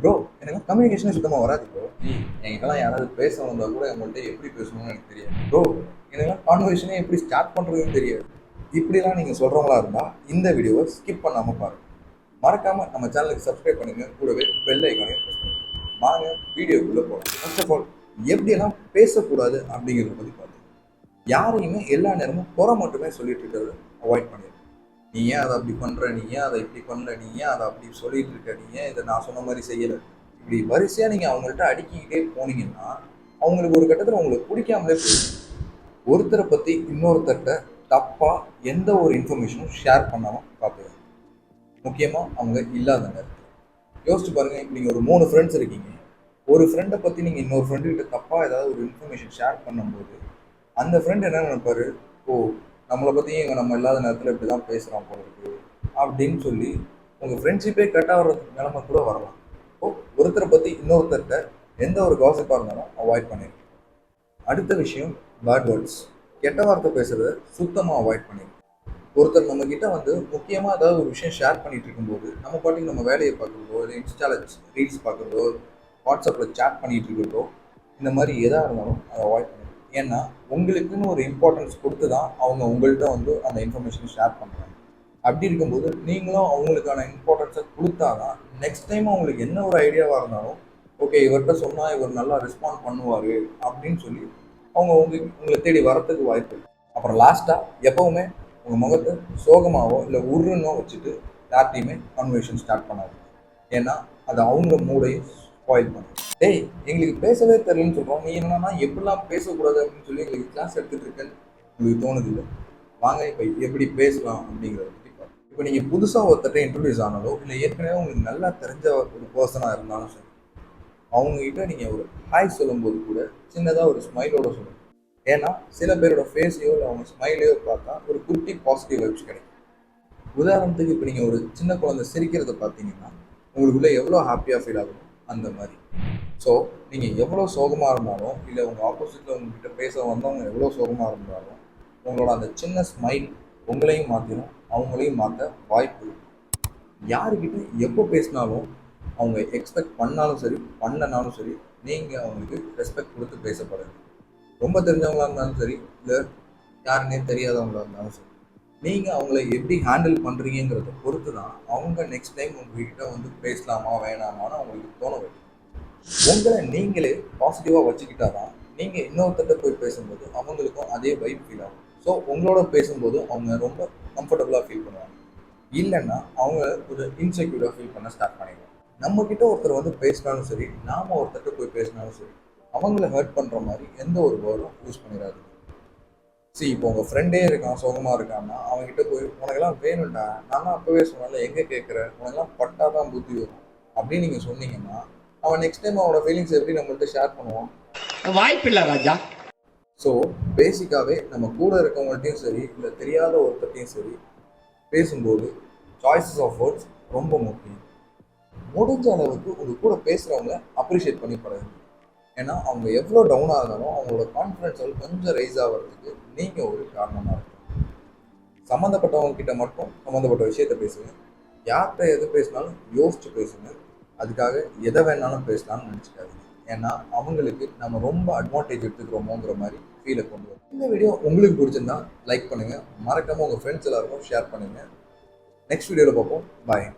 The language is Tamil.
ப்ரோ எனக்கு கம்யூனிகேஷனே சுத்தமாக வராது ப்ரோ. என்கிட்டலாம் யாராவது பேச வந்தால் கூட அவங்கள்ட்ட எப்படி பேசணும்னு எனக்கு தெரியாது ப்ரோ. எனக்குலாம் கான்வர்சேஷனே எப்படி ஸ்டார்ட் பண்ணுறதுன்னு தெரியாது. இப்படிலாம் நீங்கள் சொல்கிறவங்களா இருந்தால் இந்த வீடியோவை ஸ்கிப் பண்ணாமல் பாருங்கள். மறக்காமல் நம்ம சேனலுக்கு சப்ஸ்கிரைப் பண்ணுங்கள். கூடவே பெல் ஐக்கானையும் ப்ரெஸ் பண்ணுங்கள். வாங்க வீடியோக்குள்ளே போகலாம். ஃபர்ஸ்ட் ஆஃப் ஆல் எப்படியெல்லாம் பேசக்கூடாது அப்படிங்கிறத பற்றி பார்த்தோம். யாரையுமே எல்லா நேரமும் குறை மட்டுமே சொல்லிட்டு இருக்கிறத அவாய்ட் பண்ணிடுங்க. நீ ஏன் அதை அப்படி பண்ற, நீ ஏன் அதை இப்படி பண்ணல, நீ ஏன் அதை அப்படி சொல்லிட்டு இருக்க, நீ ஏன் இதை நான் சொன்ன மாதிரி செய்யலை, இப்படி வரிசையா நீங்க அவங்கள்ட்ட அடிக்கிக்கிட்டே போனீங்கன்னா அவங்களுக்கு ஒரு கட்டத்தில் உங்களுக்கு பிடிக்காமலே போயிடும். ஒருத்தரை பத்தி இன்னொருத்தர்கிட்ட தப்பா எந்த ஒரு இன்ஃபர்மேஷனும் ஷேர் பண்ணாம பார்த்துக்கணும். முக்கியமா அவங்க இல்லாத நேரத்தில் யோசிச்சு பாருங்க. இப்போ நீங்க ஒரு 3 ஃப்ரெண்ட்ஸ் இருக்கீங்க. ஒரு ஃப்ரெண்டை பத்தி நீங்க இன்னொரு ஃப்ரெண்டு கிட்ட தப்பா ஏதாவது ஒரு இன்ஃபர்மேஷன் ஷேர் பண்ணும்போது அந்த ஃப்ரெண்ட் என்ன நினைப்பாரு, ஓ நம்மளை பற்றி இவங்க நம்ம இல்லாத நேரத்தில் இப்படி தான் பேசுகிறான் போல இருக்கு அப்படின்னு சொல்லி உங்கள் ஃப்ரெண்ட்ஷிப்பே கட் ஆகிற நிலைமை கூட வரலாம். ஸோ ஒருத்தரை பற்றி இன்னொருத்தர்கிட்ட எந்த ஒரு காசிப்பாக இருந்தாலும் அவாய்ட் பண்ணிடுங்க. அடுத்த விஷயம் பேட் வேர்ட்ஸ். கெட்ட வார்த்தை பேசுகிறத சுத்தமாக அவாய்ட் பண்ணிடுங்க. ஒருத்தர் நம்ம கிட்ட வந்து முக்கியமாக ஏதாவது ஒரு விஷயம் ஷேர் பண்ணிட்டு இருக்கும்போது நம்ம பாட்டுக்கு நம்ம வேலையை பார்க்குறதோ, இல்லை இன்ஸ்டாவில் ரீல்ஸ் பார்க்குறதோ, வாட்ஸ்அப்பில் சேட் பண்ணிட்டு இருக்கிறதோ, இந்த மாதிரி எதாக இருந்தாலும் அதை அவாய்ட் பண்ணிடுங்க. ஏன்னா உங்களுக்குன்னு ஒரு இம்பார்ட்டன்ஸ் கொடுத்து தான் அவங்க உங்கள்கிட்ட வந்து அந்த இன்ஃபர்மேஷன் ஷேர் பண்ணுறாங்க. அப்படி இருக்கும்போது நீங்களும் அவங்களுக்கான இம்பார்ட்டன்ஸை கொடுத்தாதான் நெக்ஸ்ட் டைம் அவங்களுக்கு என்ன ஒரு ஐடியாவாக இருந்தாலும், ஓகே இவர்கிட்ட சொன்னால் இவர் நல்லா ரெஸ்பாண்ட் பண்ணுவார் அப்படின்னு சொல்லி அவங்க உங்களை தேடி வரத்துக்கு வாய்ப்பு இருக்குது. அப்புறம் லாஸ்ட்டாக எப்போவுமே உங்கள் முகத்தை சோகமாகவோ இல்லை உருன்னோ வச்சுட்டு யார்ட்டையுமே கான்வர்சேஷன் ஸ்டார்ட் பண்ணாது. ஏன்னா அது அவங்க மூடையும் ஸ்பாயில் பண்ணும். டேய் எங்களுக்கு பேசவே தெரியலன்னு சொல்கிறோம், நீ என்னன்னா எப்படிலாம் பேசக்கூடாது அப்படின்னு சொல்லி எங்களுக்கு கிளாஸ் எடுத்துகிட்டு இருக்கேன்னு உங்களுக்கு தோணுது இல்லை? வாங்க இப்போ எப்படி பேசலாம் அப்படிங்கிறத பற்றி பார்ப்போம். இப்போ நீங்கள் புதுசாக ஒருத்தட்ட இன்ட்ரடியூஸ் ஆனாலோ இல்லை ஏற்கனவே உங்களுக்கு நல்லா தெரிஞ்ச ஒரு பர்சனாக இருந்தாலும் சரி, அவங்ககிட்ட நீங்கள் ஒரு ஹாய் சொல்லும்போது கூட சின்னதாக ஒரு ஸ்மைலோட சொல்லணும். ஏன்னா சில பேரோட ஃபேஸையோ இல்லை அவங்க ஸ்மைலையோ பார்த்தா ஒரு குட்டி பாசிட்டிவ் வைப்ஸ் கிடைக்கும். உதாரணத்துக்கு இப்போ நீங்கள் ஒரு சின்ன குழந்தை சிரிக்கிறத பார்த்தீங்கன்னா உங்களுக்குள்ளே எவ்வளோ ஹாப்பியாக ஃபீல் ஆகும் அந்த மாதிரி. ஸோ நீங்கள் எவ்வளோ சோகமாக இருந்தாலும் இல்லை உங்கள் ஆப்போசிட்டில் உங்ககிட்ட பேச வந்தவங்க எவ்வளோ சோகமாக இருந்தாலும் உங்களோட அந்த சின்ன ஸ்மைல் உங்களையும் மாற்றிடும், அவங்களையும் மாற்ற வாய்ப்பு. யாருக்கிட்ட எப்போ பேசினாலும் அவங்க எக்ஸ்பெக்ட் பண்ணாலும் சரி பண்ணனாலும் சரி நீங்கள் அவங்களுக்கு ரெஸ்பெக்ட் கொடுத்து பேசப்படுது. ரொம்ப தெரிஞ்சவங்களா இருந்தாலும் சரி இல்லை யாருன்னே தெரியாதவங்களா இருந்தாலும் சரி, நீங்கள் அவங்கள எப்படி ஹேண்டில் பண்ணுறீங்கிறத பொறுத்து தான் அவங்க நெக்ஸ்ட் டைம் உங்ககிட்ட வந்து பேசலாமா வேணாமான்னு அவங்களுக்கு தோண வைக்கும். உங்களை நீங்களே பாசிட்டிவாக வச்சுக்கிட்டா தான் நீங்கள் இன்னொருத்தட்ட போய் பேசும்போது அவங்களுக்கும் அதே வைப் ஃபீல் ஆகும். ஸோ உங்களோட பேசும்போது அவங்க ரொம்ப கம்ஃபர்டபுளாக ஃபீல் பண்ணுவாங்க. இல்லைன்னா அவங்க ஒரு இன்செக்யூராக ஃபீல் பண்ண ஸ்டார்ட் பண்ணிடுவாங்க. நம்மக்கிட்ட ஒருத்தர் வந்து பேசினாலும் சரி, நாம் ஒருத்தர்கிட்ட போய் பேசினாலும் சரி, அவங்கள ஹர்ட் பண்ணுற மாதிரி எந்த ஒரு வேர்டும் யூஸ் பண்ணிடாது. சரி இப்போ உங்கள் ஃப்ரெண்டே இருக்கான் சோகமாக இருக்கான்னா அவங்ககிட்ட போய் உனக்கெல்லாம் வேணும்டா, நான் தான் அப்போவே சொன்னால எங்கே கேட்குற, உனக்கெல்லாம் பட்டாதான் புத்தி வரும் அப்படின்னு நீங்கள் சொன்னீங்கன்னா அவன் நெக்ஸ்ட் டைம் அவனோட ஃபீலிங்ஸ் எப்படி நம்மள்ட்ட ஷேர் பண்ணுவான்? வாய்ப்பில்லை ராஜா. ஸோ பேசிக்காகவே நம்ம கூட இருக்கவங்கள்ட்டையும் சரி இல்லை தெரியாத ஒருத்தட்டையும் சரி பேசும்போது சாய்ஸஸ் ஆஃப் வேர்ட்ஸ் ரொம்ப முக்கியம். முடிஞ்ச அளவுக்கு உங்கள் கூட பேசுகிறவங்க அப்ரிஷியேட் பண்ணி பழகுங்க. ஏன்னா அவங்க எவ்வளோ டவுனாக இருந்தாலும் அவங்களோட கான்ஃபிடன்ஸ் லெவல் கொஞ்சம் ரைஸ் ஆகிறதுக்கு நீங்கள் ஒரு காரணமாக இருக்கும். சம்மந்தப்பட்டவங்க கிட்ட மட்டும் சம்மந்தப்பட்ட விஷயத்த பேசுங்க. யார்கிட்ட எது பேசினாலும் யோசிச்சு பேசுங்க. அதுக்காக எதை வேணாலும் பேசலாம்னு நினச்சிக்காதீங்க. ஏன்னா அவங்களுக்கு நம்ம ரொம்ப அட்வான்டேஜ் எடுத்துக்கிறோமோங்கிற மாதிரி ஃபீலை கொண்டு வரும். இந்த வீடியோ உங்களுக்கு பிடிச்சிருந்தா லைக் பண்ணுங்கள். மறக்காமல் உங்கள் ஃப்ரெண்ட்ஸ் எல்லாருக்கும் ஷேர் பண்ணுங்கள். நெக்ஸ்ட் வீடியோவில் பார்ப்போம். பாய்.